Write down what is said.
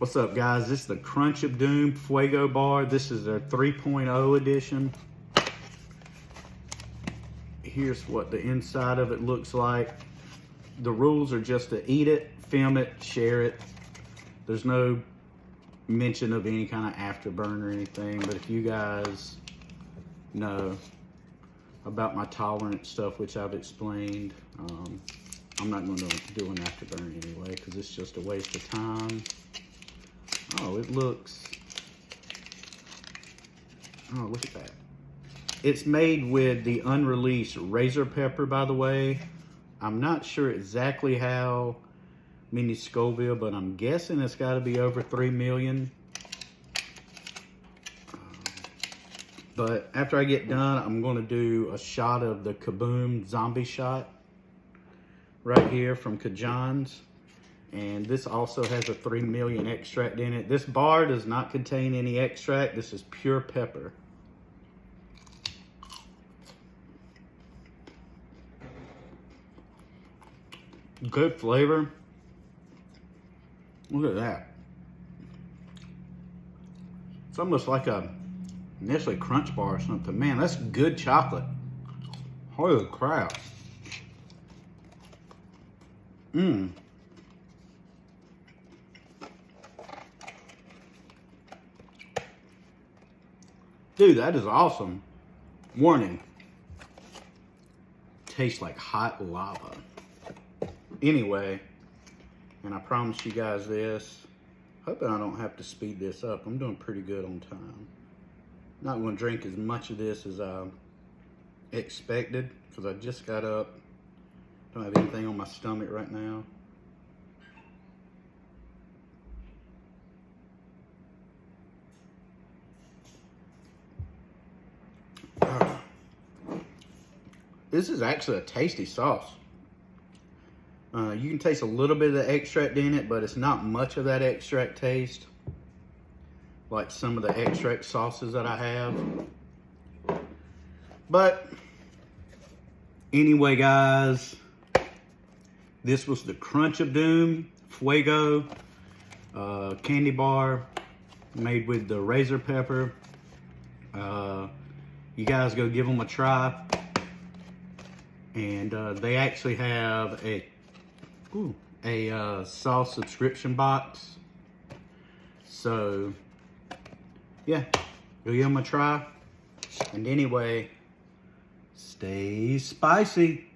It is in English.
What's up, guys? This is the Crunch of Doom Fuego bar. This is their 3.0 edition. Here's what the inside of it looks like. The rules are just to eat it, film it, share it. There's no mention of any kind of afterburn or anything, but if you guys know about my tolerance stuff, which I've explained, I'm not going to do an afterburn anyway because it's just a waste of time. Oh, it looks, oh, look at that. It's made with the unreleased razor pepper, by the way. I'm not sure exactly how many Scoville, but I'm guessing it's got to be over 3 million. But after I get done, I'm going to do a shot of the Kaboom zombie shot right here from Kajan's. And this also has a 3 million extract in it. This bar does not contain any extract. This is pure pepper. Good flavor. Look at that. It's almost like a Nestle Crunch bar or something. Man, that's good chocolate. Holy crap. Mmm. Dude, that is awesome. Warning. Tastes like hot lava. Anyway, and I promise you guys this. Hoping I don't have to speed this up. I'm doing pretty good on time. Not going to drink as much of this as I expected because I just got up. Don't have anything on my stomach right now. This is actually a tasty sauce. You can taste a little bit of the extract in it, but it's not much of that extract taste like some of the extract sauces that I have. But anyway, guys, this was the Crunch of Doom Fuego candy bar made with the razor pepper. You guys go give them a try. And they actually have a sauce subscription box. So yeah, go give them a try. And anyway, stay spicy.